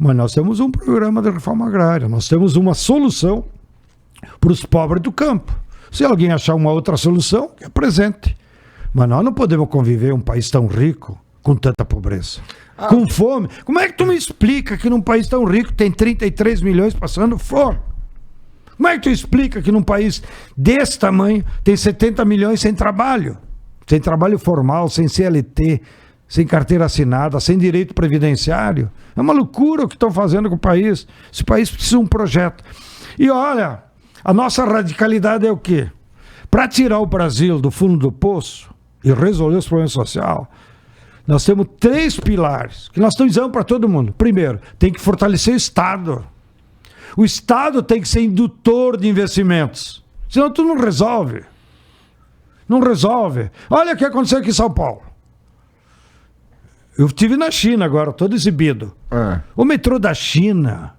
Mas nós temos um programa de reforma agrária, nós temos uma solução para os pobres do campo. Se alguém achar uma outra solução, que apresente. Mas nós não podemos conviver em um país tão rico com tanta pobreza. Com fome. Como é que tu me explica que num país tão rico tem 33 milhões passando fome? Como é que tu explica que num país desse tamanho tem 70 milhões sem trabalho? Sem trabalho formal, sem CLT, sem carteira assinada, sem direito previdenciário? É uma loucura o que estão fazendo com o país. Esse país precisa de um projeto. E olha, a nossa radicalidade é o quê? Para tirar o Brasil do fundo do poço e resolver os problemas sociais, nós temos 3 pilares que nós estamos dizendo para todo mundo. Primeiro, tem que fortalecer o Estado. O Estado tem que ser indutor de investimentos. Senão tu não resolve. Não resolve. Olha o que aconteceu aqui em São Paulo. Eu estive na China agora, todo exibido. O metrô da China,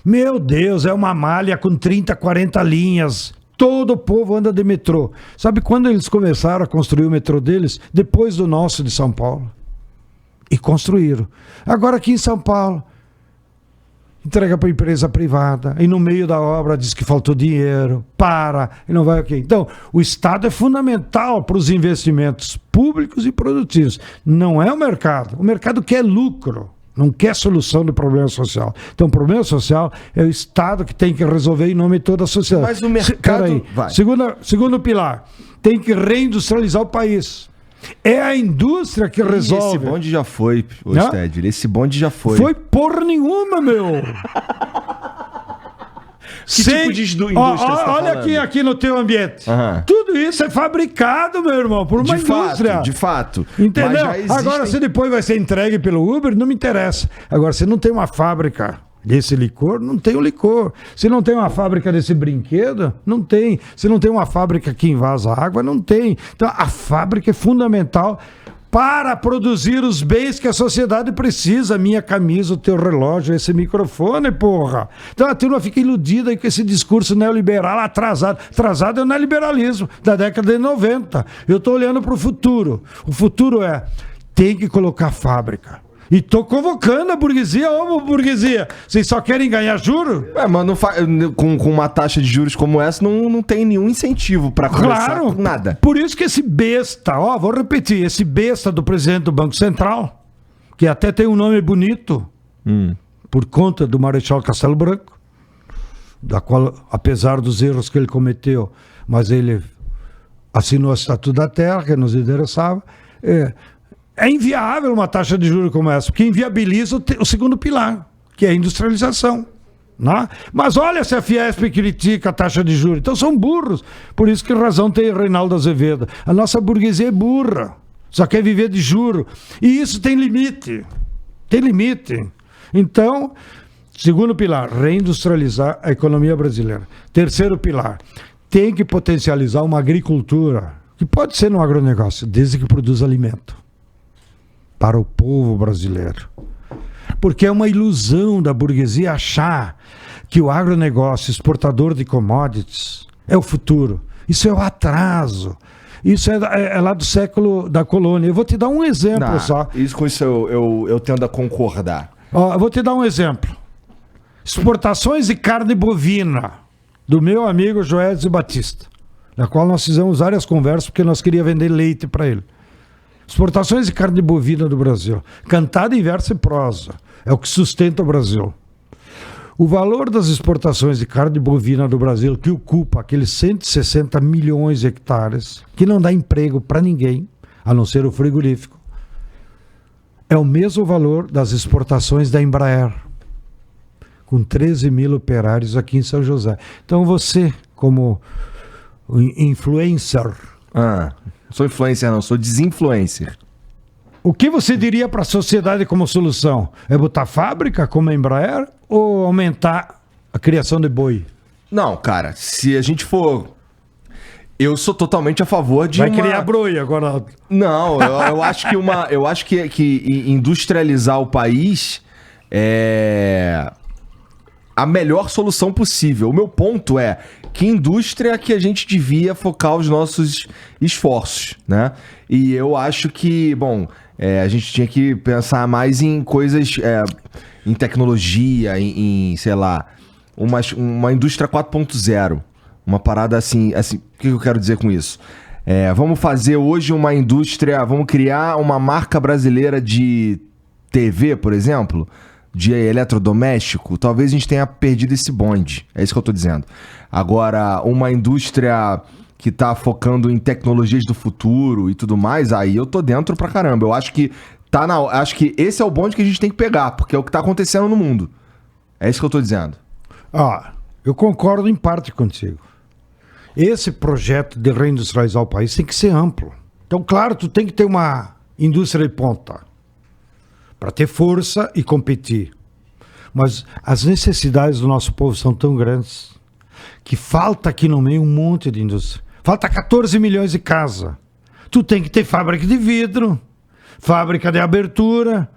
meu Deus, é uma malha com 30, 40 linhas. Todo o povo anda de metrô. Sabe quando eles começaram a construir o metrô deles? Depois do nosso de São Paulo. E construíram. Agora aqui em São Paulo, entrega para a empresa privada, e no meio da obra diz que faltou dinheiro, e não vai aqui. Então, o Estado é fundamental para os investimentos públicos e produtivos. Não é o mercado quer lucro, não quer solução do problema social. Então, o problema social é o Estado que tem que resolver em nome de toda a sociedade. Mas o mercado... Segundo pilar, tem que reindustrializar o país. É a indústria que resolve. Esse bonde já foi, Sted. Esse bonde já foi. Foi porra nenhuma, meu. Que tipo de indústria você tá olha aqui no teu ambiente. Tudo isso é fabricado, meu irmão, por uma indústria. De fato. Entendeu? Agora, se depois vai ser entregue pelo Uber, não me interessa. Agora, se não tem uma fábrica desse licor, não tem o licor. Se não tem uma fábrica desse brinquedo, não tem. Se não tem uma fábrica que invasa água, não tem. Então, a fábrica é fundamental para produzir os bens que a sociedade precisa. Minha camisa, o teu relógio, esse microfone, porra. Então a turma fica iludida aí com esse discurso neoliberal atrasado. Atrasado é o neoliberalismo da década de 90. Eu estou olhando para o futuro. O futuro tem que colocar fábrica. E tô convocando a burguesia. Ô, burguesia, vocês só querem ganhar juros? Mas com uma taxa de juros como essa, não tem nenhum incentivo para começar com nada. Por isso que esse besta, vou repetir, esse besta do presidente do Banco Central, que até tem um nome bonito, por conta do Marechal Castelo Branco, da qual, apesar dos erros que ele cometeu, mas ele assinou o Estatuto da Terra, que nos interessava. É inviável uma taxa de juros como essa, porque inviabiliza o segundo pilar, que é a industrialização. Né? Mas olha se a Fiesp critica a taxa de juros. Então são burros. Por isso que razão tem Reinaldo Azevedo. A nossa burguesia é burra. Só quer viver de juro. E isso tem limite. Tem limite. Então, segundo pilar, reindustrializar a economia brasileira. Terceiro pilar, tem que potencializar uma agricultura, que pode ser no agronegócio, desde que produza alimento para o povo brasileiro. Porque é uma ilusão da burguesia achar que o agronegócio exportador de commodities é o futuro. Isso é o atraso. Isso é lá do século da colônia. Eu vou te dar um exemplo só. Com isso eu tendo a concordar. Eu vou te dar um exemplo. Exportações de carne bovina do meu amigo Joésio Batista, na qual nós fizemos várias conversas porque nós queríamos vender leite para ele. Exportações de carne bovina do Brasil. Cantada em verso e prosa. É o que sustenta o Brasil. O valor das exportações de carne bovina do Brasil, que ocupa aqueles 160 milhões de hectares, que não dá emprego para ninguém, a não ser o frigorífico, é o mesmo valor das exportações da Embraer, com 13 mil operários aqui em São José. Então você, como influencer... Sou influencer não, sou desinfluencer. O que você diria para a sociedade como solução? É botar fábrica como a Embraer ou aumentar a criação de boi? Não, cara, se a gente for... Eu sou totalmente a favor de Vai criar boi agora. Não, eu acho que eu acho que industrializar o país a melhor solução possível. O meu ponto é que indústria que a gente devia focar os nossos esforços, né? E eu acho que, bom, a gente tinha que pensar mais em coisas, em tecnologia, sei lá, uma indústria 4.0. Uma parada assim, o que eu quero dizer com isso? Vamos fazer hoje uma indústria, vamos criar uma marca brasileira de TV, por exemplo, de eletrodoméstico. Talvez a gente tenha perdido esse bonde, é isso que eu tô dizendo. Agora, uma indústria que tá focando em tecnologias do futuro e tudo mais, aí eu tô dentro pra caramba. Eu acho que acho que esse é o bonde que a gente tem que pegar, porque é o que tá acontecendo no mundo. É isso que eu tô dizendo. Eu concordo em parte contigo. Esse projeto de reindustrializar o país tem que ser amplo. Então, claro, tu tem que ter uma indústria de ponta para ter força e competir. Mas as necessidades do nosso povo são tão grandes que falta aqui no meio um monte de indústria. Falta 14 milhões de casas. Tu tem que ter fábrica de vidro, fábrica de abertura,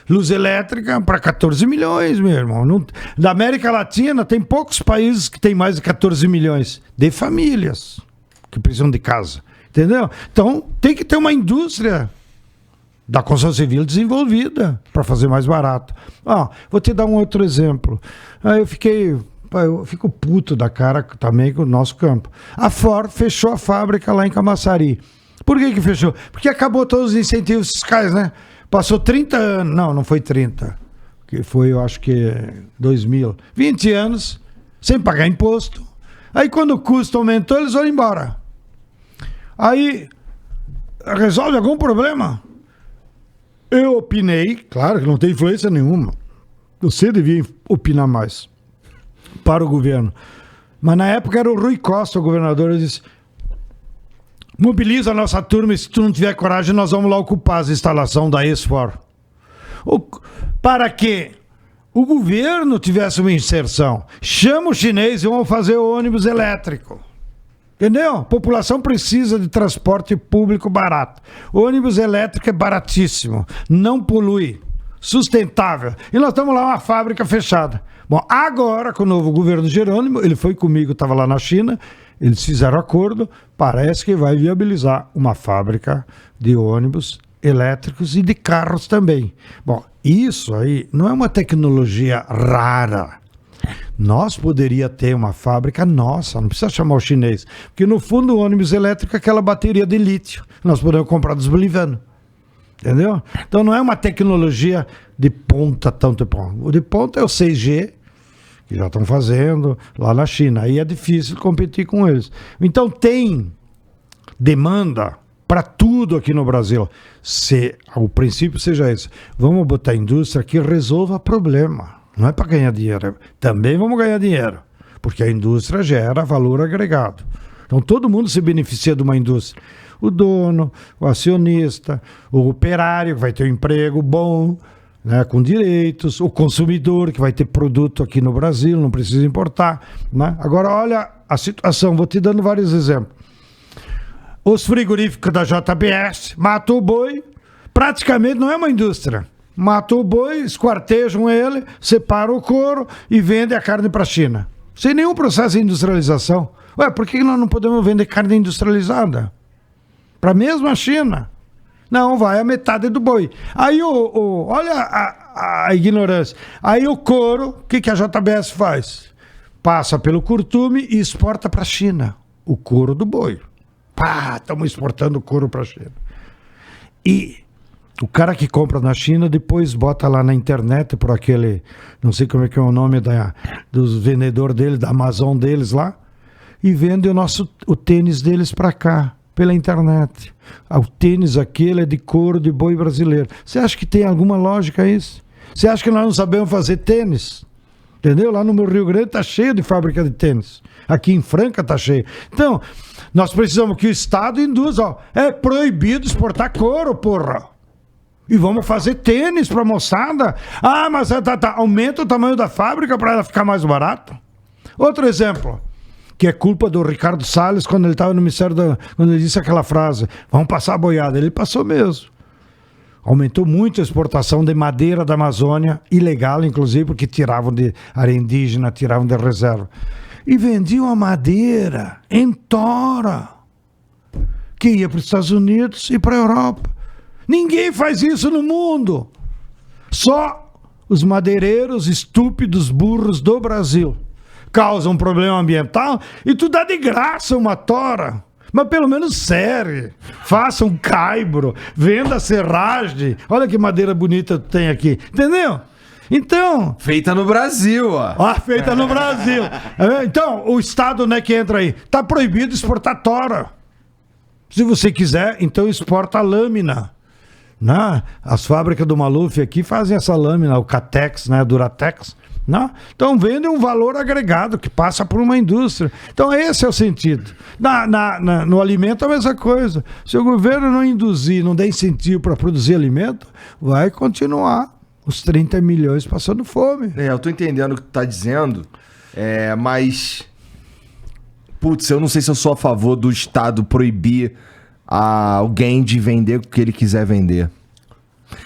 luz elétrica para 14 milhões, meu irmão. Da América Latina, tem poucos países que tem mais de 14 milhões de famílias que precisam de casa. Entendeu? Então, tem que ter uma indústria da construção civil desenvolvida para fazer mais barato. Vou te dar um outro exemplo. Eu fico puto da cara também com o nosso campo. A Ford fechou a fábrica lá em Camaçari. Por que fechou? Porque acabou todos os incentivos fiscais, né? Passou 30 anos, não foi 30, que foi, eu acho que 2000, 20 anos, sem pagar imposto. Aí quando o custo aumentou, eles foram embora. Aí, resolve algum problema? Eu opinei, claro que não tem influência nenhuma, você devia opinar mais para o governo. Mas na época era o Rui Costa, o governador, ele disse: mobiliza a nossa turma e se tu não tiver coragem, nós vamos lá ocupar as instalações da Esfor. Para que o governo tivesse uma inserção. Chama o chinês e vamos fazer o ônibus elétrico. Entendeu? A população precisa de transporte público barato. O ônibus elétrico é baratíssimo, não polui, sustentável. E nós estamos lá, uma fábrica fechada. Bom, agora com o novo governo Jerônimo, ele foi comigo, estava lá na China, eles fizeram acordo, parece que vai viabilizar uma fábrica de ônibus elétricos e de carros também. Bom, isso aí não é uma tecnologia rara. Nós poderia ter uma fábrica nossa, não precisa chamar o chinês, porque no fundo o ônibus elétrico é aquela bateria de lítio, nós podemos comprar dos bolivianos. Entendeu? Então não é uma tecnologia de ponta, tanto de ponta. O de ponta é o 6G, que já estão fazendo lá na China. Aí é difícil competir com eles. Então tem demanda para tudo aqui no Brasil. Se o princípio seja esse, vamos botar indústria que resolva problema. Não é para ganhar dinheiro. Também vamos ganhar dinheiro, porque a indústria gera valor agregado. Então todo mundo se beneficia de uma indústria. O dono, o acionista, o operário que vai ter um emprego bom, né, com direitos, o consumidor que vai ter produto aqui no Brasil, não precisa importar, né? Agora olha a situação, vou te dando vários exemplos. Os frigoríficos da JBS matam o boi, praticamente não é uma indústria. Matam o boi, esquartejam ele, separam o couro e vendem a carne para a China. Sem nenhum processo de industrialização. Por que nós não podemos vender carne industrializada? Para a mesma China. Não, vai a metade do boi. Aí olha a ignorância. Aí o couro, o que a JBS faz? Passa pelo curtume e exporta para a China. O couro do boi. Estamos exportando couro para a China. E o cara que compra na China depois bota lá na internet por aquele, não sei como é que é o nome dos vendedores deles, da Amazon deles lá, e vende o tênis deles para cá, pela internet. O tênis aquele é de couro de boi brasileiro. Você acha que tem alguma lógica isso? Você acha que nós não sabemos fazer tênis? Entendeu? Lá no meu Rio Grande tá cheio de fábrica de tênis. Aqui em Franca tá cheio. Então, nós precisamos que o Estado induza. É proibido exportar couro, porra. E vamos fazer tênis pra moçada. Mas aumenta o tamanho da fábrica para ela ficar mais barata. Outro exemplo, que é culpa do Ricardo Salles quando ele estava no Ministério quando ele disse aquela frase: vamos passar a boiada. Ele passou mesmo. Aumentou muito a exportação de madeira da Amazônia, ilegal inclusive, porque tiravam de área indígena, tiravam de reserva. E vendiam a madeira em tora, que ia para os Estados Unidos e para a Europa. Ninguém faz isso no mundo. Só os madeireiros estúpidos, burros do Brasil causam um problema ambiental e tu dá de graça uma tora. Mas pelo menos serre, faça um caibro, venda serragem. Olha que madeira bonita tu tem aqui, entendeu? Então... Feita no Brasil, ó. Feita no Brasil. Então, o Estado, né, que entra aí, tá proibido exportar tora. Se você quiser, então exporta a lâmina. Né? As fábricas do Maluf aqui fazem essa lâmina, o Catex, né, Duratex. Né? Então vendem um valor agregado que passa por uma indústria. Então esse é o sentido. No alimento é a mesma coisa. Se o governo não induzir, não der incentivo para produzir alimento, vai continuar os 30 milhões passando fome. Eu tô entendendo o que tu tá dizendo, mas... Putz, eu não sei se eu sou a favor do Estado proibir alguém de vender o que ele quiser vender.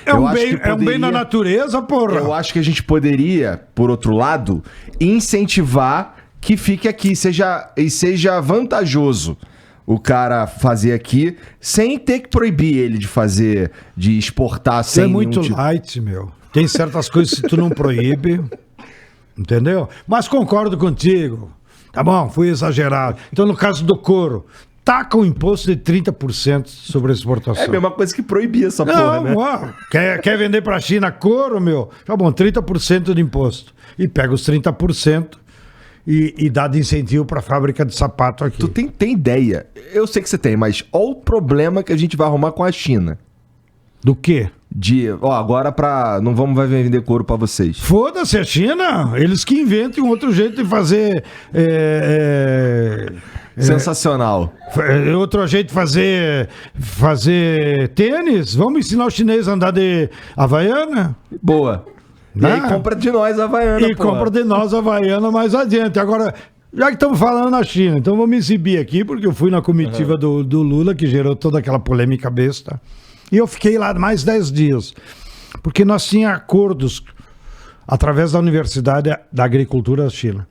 É um bem na natureza, porra. Eu acho que a gente poderia, por outro lado, incentivar que fique aqui, seja vantajoso o cara fazer aqui, sem ter que proibir ele de exportar sem... É muito light, meu. Tem certas coisas que tu não proíbe, entendeu? Mas concordo contigo. Tá bom, fui exagerado. Então, no caso do couro, taca um imposto de 30% sobre a exportação. É a mesma coisa que proibir essa porra, né? Quer vender pra China couro, meu? Tá bom, 30% de imposto. E pega os 30% e dá de incentivo pra fábrica de sapato aqui. Tu tem ideia? Eu sei que você tem, mas olha o problema que a gente vai arrumar com a China. Do quê? Agora não vai vender couro pra vocês. Foda-se a China. Eles que inventem um outro jeito de fazer... Sensacional. Outro jeito de fazer tênis. Vamos ensinar o chinês a andar de Havaiana? Boa. E aí compra de nós a Havaiana. E compra de nós a Havaiana mais adiante. Agora, já que estamos falando na China, então vamos exibir aqui, porque eu fui na comitiva do Lula, que gerou toda aquela polêmica besta. E eu fiquei lá mais 10 dias. Porque nós tínhamos acordos através da Universidade da Agricultura da China.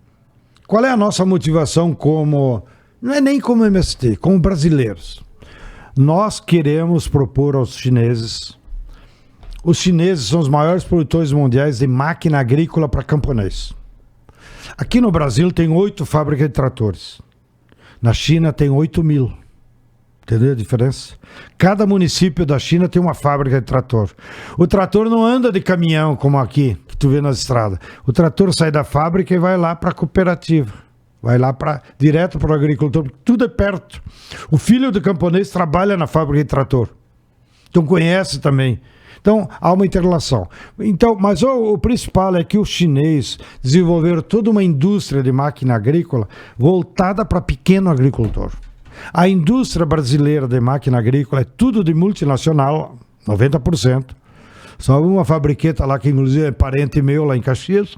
Qual é a nossa motivação como... Não é nem como MST, como brasileiros. Nós queremos propor aos chineses... Os chineses são os maiores produtores mundiais de máquina agrícola para camponês. Aqui no Brasil tem 8 fábricas de tratores. Na China tem 8.000. Entendeu a diferença? Cada município da China tem uma fábrica de trator. O trator não anda de caminhão como aqui, que tu vê nas estradas. O trator sai da fábrica e vai lá para a cooperativa. Vai lá direto para o agricultor, porque tudo é perto. O filho do camponês trabalha na fábrica de trator. Então conhece também. Então há uma interrelação. Então, mas o principal é que os chineses desenvolveram toda uma indústria de máquina agrícola voltada para pequeno agricultor. A indústria brasileira de máquina agrícola é tudo de multinacional, 90%. Só uma fabriqueta lá, que inclusive é parente meu lá em Caxias.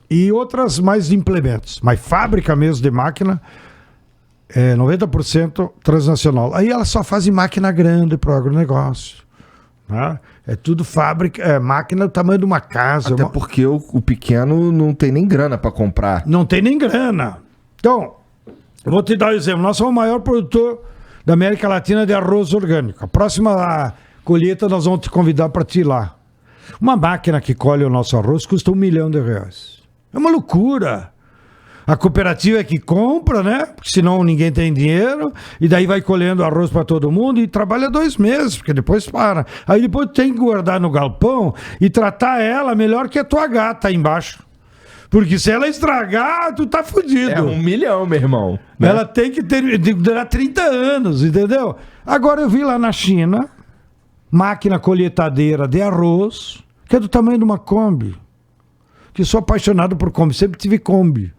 E outras mais de implementos. Mas fábrica mesmo de máquina é 90% transnacional. Aí elas só fazem máquina grande para o agronegócio. Né? É tudo fábrica, máquina do tamanho de uma casa. Até porque o pequeno não tem nem grana para comprar. Não tem nem grana. Então... Eu vou te dar um exemplo. Nós somos o maior produtor da América Latina de arroz orgânico. A próxima colheita nós vamos te convidar para ti ir lá. Uma máquina que colhe o nosso arroz custa R$1 milhão. É uma loucura. A cooperativa é que compra, né? Porque senão ninguém tem dinheiro. E daí vai colhendo arroz para todo mundo e trabalha 2 meses, porque depois para. Aí depois tem que guardar no galpão e tratar ela melhor que a tua gata aí embaixo. Porque se ela estragar, tu tá fudido. É R$1 milhão, meu irmão. Né? Ela tem que durar 30 anos, entendeu? Agora eu vi lá na China, máquina colheitadeira de arroz, que é do tamanho de uma Kombi. Que sou apaixonado por Kombi, sempre tive Kombi.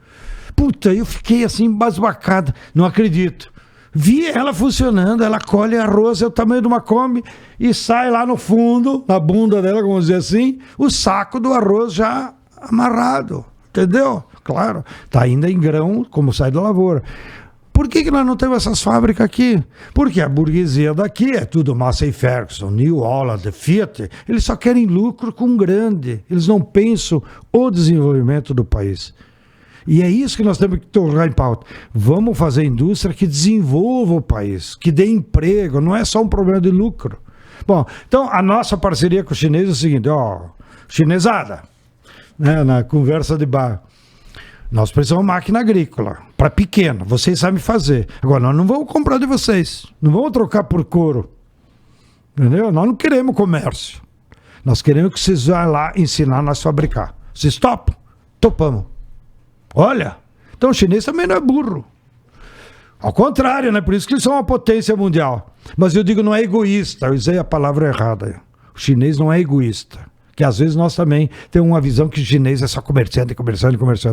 Puta, eu fiquei assim, embasbacado. Não acredito. Vi ela funcionando, ela colhe arroz, é o tamanho de uma Kombi, e sai lá no fundo, na bunda dela, vamos dizer assim, o saco do arroz já amarrado. Entendeu? Claro, tá ainda em grão, como sai da lavoura. por que nós não temos essas fábricas aqui? Porque a burguesia daqui é tudo Massey Ferguson, New Holland, Fiat. Eles só querem lucro com grande. Eles não pensam o desenvolvimento do país. E é isso que nós temos que tornar em pauta. Vamos fazer indústria que desenvolva o país, que dê emprego, não é só um problema de lucro. Bom, então a nossa parceria com os chineses é o seguinte, chinesada, né, na conversa de bar. Nós precisamos de máquina agrícola, para pequena, vocês sabem fazer. Agora, nós não vamos comprar de vocês, não vamos trocar por couro. Entendeu? Nós não queremos comércio. Nós queremos que vocês vão lá ensinar nós a fabricar. Vocês topam? Topamos. Olha, então o chinês também não é burro. Ao contrário, né? Por isso que eles são uma potência mundial. Mas eu digo, não é egoísta, eu usei a palavra errada. O chinês não é egoísta. Que às vezes nós também temos uma visão que o chinês é só comerciante.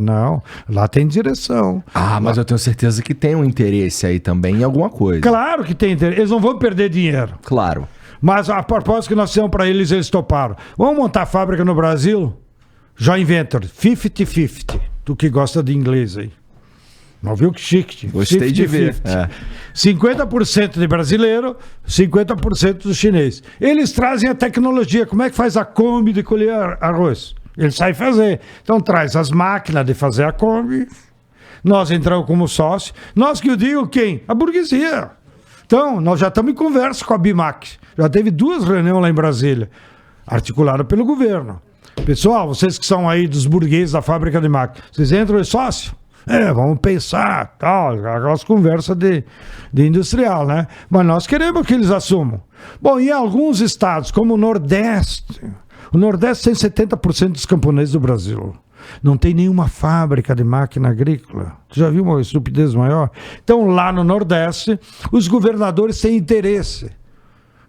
Não, lá tem direção. Mas eu tenho certeza que tem um interesse aí também em alguma coisa. Claro que tem interesse. Eles não vão perder dinheiro. Claro. Mas a propósito que nós fizemos para eles, eles toparam. Vamos montar a fábrica no Brasil? Joint Venture, 50-50. Tu que gosta de inglês aí. Não viu que chique? Gostei 50, de ver. 50% de brasileiro, 50% do chinês. Eles trazem a tecnologia. Como é que faz a Kombi de colher arroz? Eles sabem fazer. Então traz as máquinas de fazer a Kombi. Nós entramos como sócio. Nós que eu digo quem? A burguesia. Então, nós já estamos em conversa com a Bimac. Já teve 2 reuniões lá em Brasília, articuladas pelo governo. Pessoal, vocês que são aí dos burgueses da fábrica de máquinas, vocês entram em sócio? Vamos pensar, tal, aquelas conversas de industrial, né? Mas nós queremos que eles assumam. Bom, em alguns estados, como o Nordeste tem 70% dos camponeses do Brasil. Não tem nenhuma fábrica de máquina agrícola. Tu já viu uma estupidez maior? Então, lá no Nordeste, os governadores têm interesse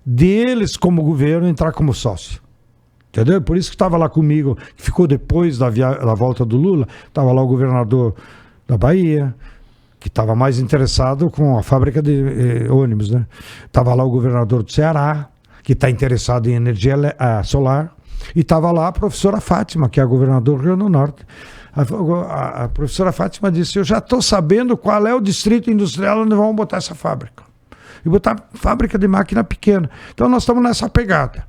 deles, como governo, entrar como sócio. Entendeu? Por isso que estava lá comigo, que ficou depois da volta do Lula, estava lá o governador da Bahia, que estava mais interessado com a fábrica de ônibus, né? Estava lá o governador do Ceará, que está interessado em energia solar, e estava lá a professora Fátima, que é a governadora do Rio do Norte. A professora Fátima disse, eu já estou sabendo qual é o distrito industrial onde vamos botar essa fábrica. E botar fábrica de máquina pequena. Então nós estamos nessa pegada.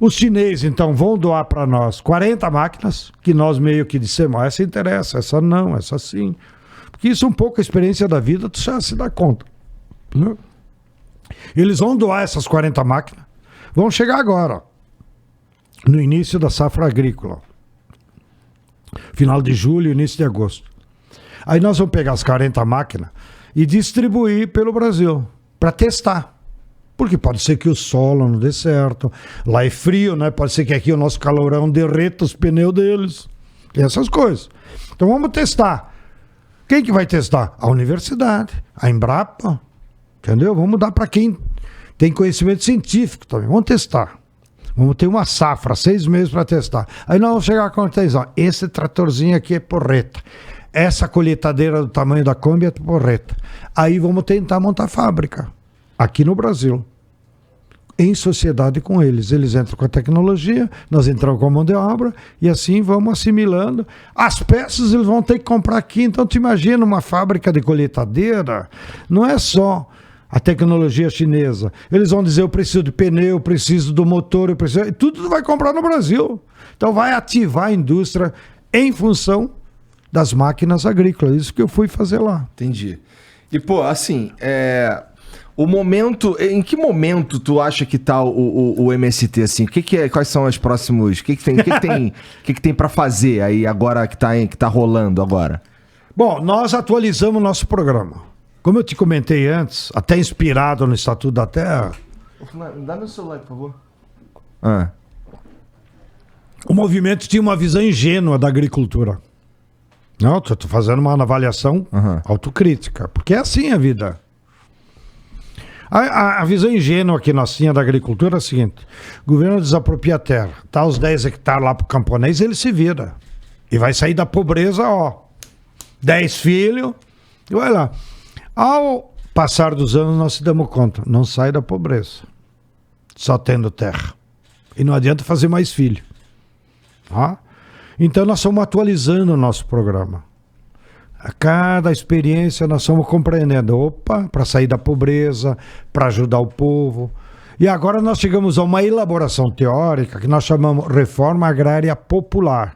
Os chineses, então, vão doar para nós 40 máquinas, que nós meio que dissemos, essa interessa, essa não, essa sim. Porque isso é um pouco a experiência da vida, tu já se dá conta. Né? Eles vão doar essas 40 máquinas, vão chegar agora, no início da safra agrícola. Final de julho, início de agosto. Aí nós vamos pegar as 40 máquinas e distribuir pelo Brasil, para testar. Porque pode ser que o solo não dê certo. Lá é frio, né? Pode ser que aqui o nosso calorão derreta os pneus deles. Tem essas coisas. Então vamos testar. Quem que vai testar? A universidade, a Embrapa. Entendeu? Vamos dar para quem tem conhecimento científico também. Vamos testar. Vamos ter uma safra, 6 meses para testar. Aí nós vamos chegar com a conclusão. Esse tratorzinho aqui é porreta. Essa colheitadeira do tamanho da Kombi é porreta. Aí vamos tentar montar fábrica. Aqui no Brasil, em sociedade com eles. Eles entram com a tecnologia, nós entramos com a mão de obra e assim vamos assimilando. As peças eles vão ter que comprar aqui. Então, tu imagina uma fábrica de colheitadeira, não é só a tecnologia chinesa. Eles vão dizer, eu preciso de pneu, eu preciso do motor, eu preciso... Tudo vai comprar no Brasil. Então, vai ativar a indústria em função das máquinas agrícolas. Isso que eu fui fazer lá. Entendi. E, pô, assim, o momento, em que momento tu acha que tá o MST, assim? Quais são os próximos, o que tem para fazer aí agora que tá rolando agora? Bom, nós atualizamos nosso programa. Como eu te comentei antes, até inspirado no Estatuto da Terra. Dá meu celular, por favor. O movimento tinha uma visão ingênua da agricultura. Não, estou fazendo uma avaliação autocrítica, porque é assim a vida. A visão ingênua que nós tínhamos da agricultura é a seguinte: o governo desapropria a terra, dá os 10 hectares lá para o camponês, ele se vira. E vai sair da pobreza, 10 filhos, e vai lá. Ao passar dos anos, nós se damos conta, não sai da pobreza, só tendo terra. E não adianta fazer mais filho. Então nós estamos atualizando o nosso programa. A cada experiência nós estamos compreendendo, opa, para sair da pobreza, para ajudar o povo. E agora nós chegamos a uma elaboração teórica que nós chamamos reforma agrária popular.